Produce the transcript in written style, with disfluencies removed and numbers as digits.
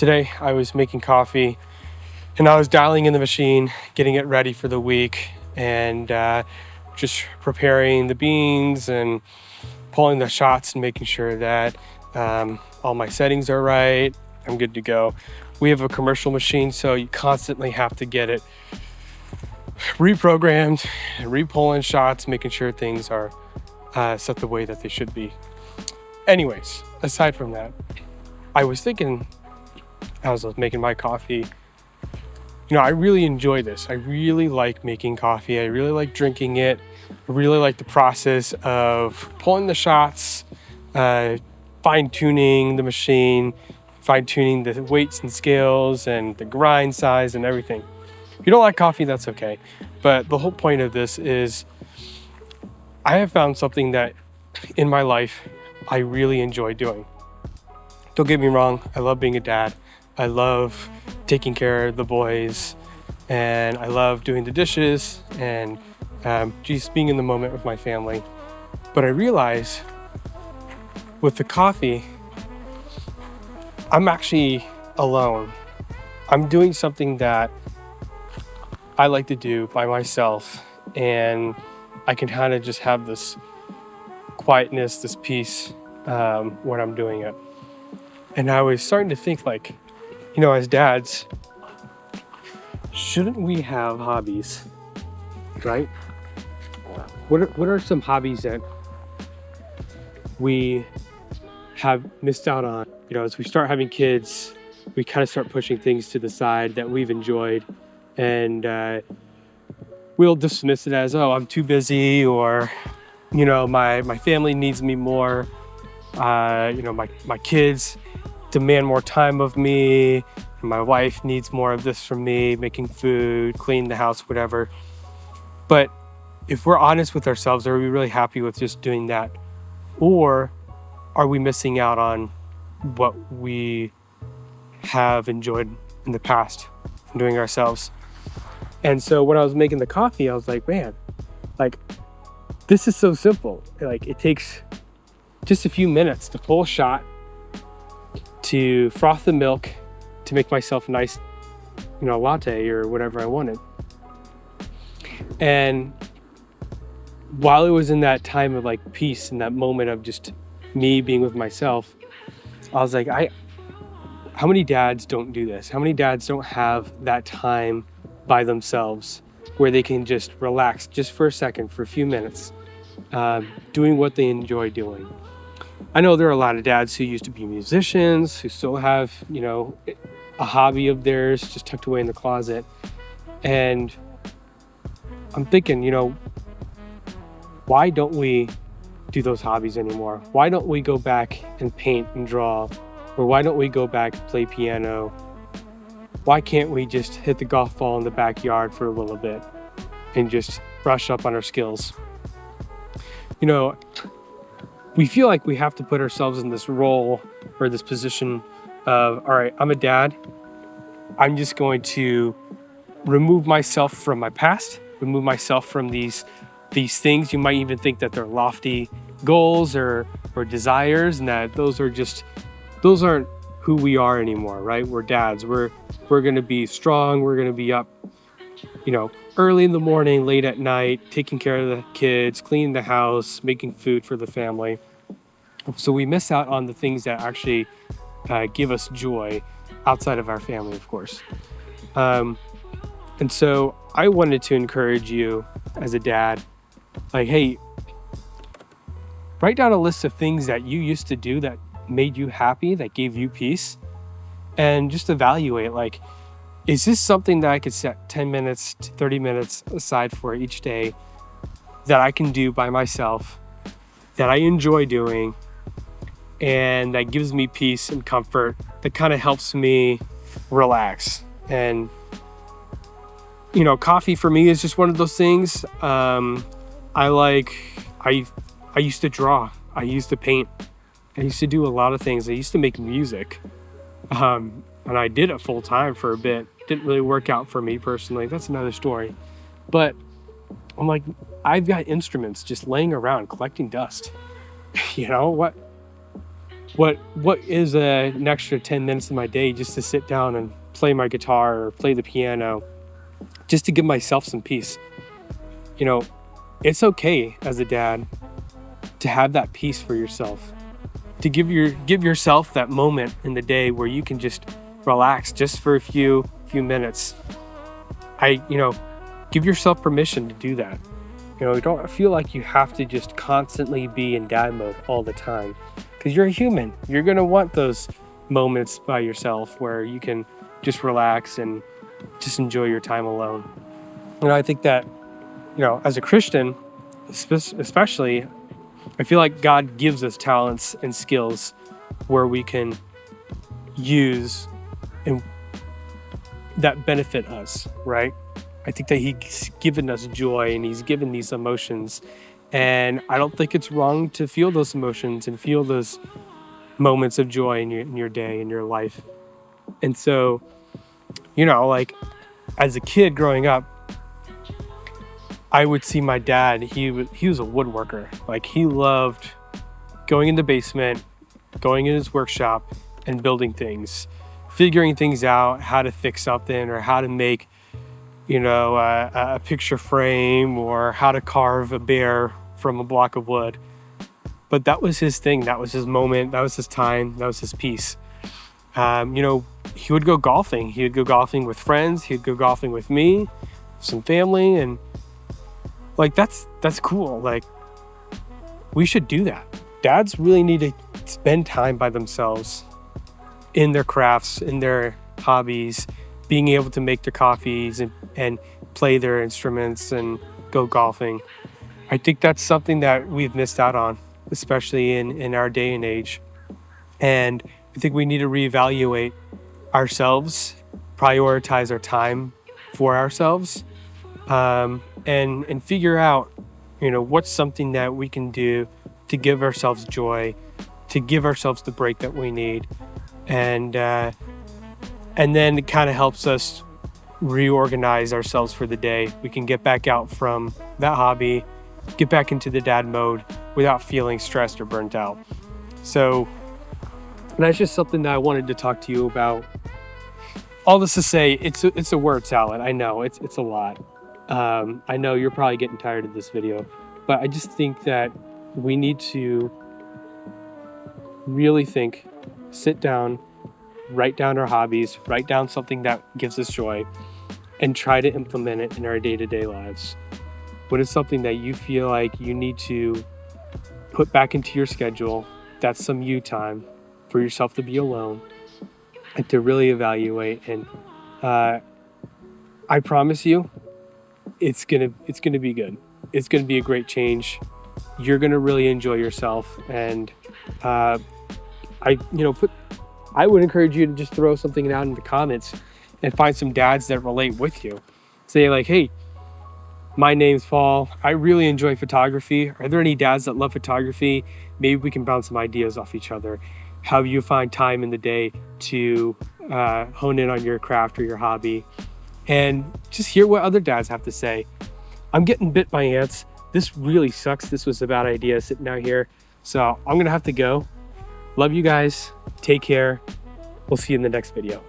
today I was making coffee and I was dialing in the machine, getting it ready for the week, and just preparing the beans and pulling the shots and making sure that all my settings are right. I'm good to go. We have a commercial machine, so you constantly have to get it reprogrammed and re-pulling shots, making sure things are set the way that they should be. Anyways, aside from that, I was thinking as I was making my coffee, I really enjoy this. I really like making coffee. I really like drinking it. I really like the process of pulling the shots, fine-tuning the machine, fine-tuning the weights and scales and the grind size and everything. If you don't like coffee, that's okay. But the whole point of this is I have found something that in my life I really enjoy doing. Don't get me wrong, I love being a dad. I love taking care of the boys, and I love doing the dishes and just being in the moment with my family. But I realize with the coffee, I'm actually alone. I'm doing something that I like to do by myself, and I can kind of just have this quietness, this peace when I'm doing it. And I was starting to think as dads, shouldn't we have hobbies, right? What are some hobbies that we have missed out on? As we start having kids, we kind of start pushing things to the side that we've enjoyed, and we'll dismiss it as, oh, I'm too busy, or my family needs me more. My kids demand more time of me, and my wife needs more of this from me, making food, cleaning the house, whatever. But if we're honest with ourselves, are we really happy with just doing that? Or are we missing out on what we have enjoyed in the past from doing ourselves? And so when I was making the coffee, I was like, man, this is so simple. It takes just a few minutes to pull a shot, to froth the milk, to make myself a nice, latte or whatever I wanted. And while it was in that time of peace and that moment of just me being with myself, I was like, how many dads don't do this? How many dads don't have that time by themselves where they can just relax just for a second, for a few minutes, doing what they enjoy doing? I know there are a lot of dads who used to be musicians, who still have, a hobby of theirs just tucked away in the closet. And I'm thinking, why don't we do those hobbies anymore? Why don't we go back and paint and draw? Or why don't we go back and play piano? Why can't we just hit the golf ball in the backyard for a little bit and just brush up on our skills? We feel like we have to put ourselves in this role or this position of, all right, I'm a dad. I'm just going to remove myself from my past, remove myself from these things. You might even think that they're lofty goals or desires, and that those aren't who we are anymore, right? We're dads. We're going to be strong. We're going to be up, early in the morning, late at night, taking care of the kids, cleaning the house, making food for the family. So we miss out on the things that actually give us joy outside of our family, of course. And so I wanted to encourage you as a dad, hey, write down a list of things that you used to do that made you happy, that gave you peace, and just evaluate, is this something that I could set 10 minutes to 30 minutes aside for each day that I can do by myself, that I enjoy doing, and that gives me peace and comfort, that kind of helps me relax? And, coffee for me is just one of those things. I used to draw. I used to paint. I used to do a lot of things. I used to make music. And I did it full time for a bit. Didn't really work out for me personally. That's another story. But I'm like, I've got instruments just laying around collecting dust. what is an extra 10 minutes of my day just to sit down and play my guitar or play the piano, just to give myself some peace. You know, it's okay as a dad to have that peace for yourself, to give yourself that moment in the day where you can just relax just for a few minutes. Give yourself permission to do that. Don't feel like you have to just constantly be in dad mode all the time, because you're a human. You're going to want those moments by yourself where you can just relax and just enjoy your time alone. I think that, as a Christian, especially, I feel like God gives us talents and skills where we can use and that benefit us, right? I think that he's given us joy and he's given these emotions. And I don't think it's wrong to feel those emotions and feel those moments of joy in your day, in your life. And so, like as a kid growing up, I would see my dad, he was a woodworker. Like he loved going in the basement, going in his workshop and building things, figuring things out, how to fix something or how to make a picture frame or how to carve a bear from a block of wood. But that was his thing. That was his moment. That was his time. That was his piece. He would go golfing. He would go golfing with friends. He'd go golfing with me, some family. And like, that's cool. Like, we should do that. Dads really need to spend time by themselves in their crafts, in their hobbies, being able to make their coffees and play their instruments and go golfing. I think that's something that we've missed out on, especially in our day and age. And I think we need to reevaluate ourselves, prioritize our time for ourselves, and figure out, what's something that we can do to give ourselves joy, to give ourselves the break that we need. And then it kind of helps us reorganize ourselves for the day. We can get back out from that hobby, get back into the dad mode without feeling stressed or burnt out. So that's just something that I wanted to talk to you about. All this to say, it's a word salad. I know it's a lot. I know you're probably getting tired of this video, but I just think that we need to really think, sit down, write down our hobbies, write down something that gives us joy, and try to implement it in our day-to-day lives. What is something that you feel like you need to put back into your schedule? That's some you time for yourself to be alone and to really evaluate. And I promise you, it's gonna be good. It's gonna be a great change. You're gonna really enjoy yourself. And I would encourage you to just throw something out in the comments and find some dads that relate with you. Say like, hey, my name's Paul. I really enjoy photography. Are there any dads that love photography? Maybe we can bounce some ideas off each other. How you find time in the day to hone in on your craft or your hobby, and just hear what other dads have to say. I'm getting bit by ants. This really sucks. This was a bad idea sitting out here. So I'm gonna have to go. Love you guys. Take care. We'll see you in the next video.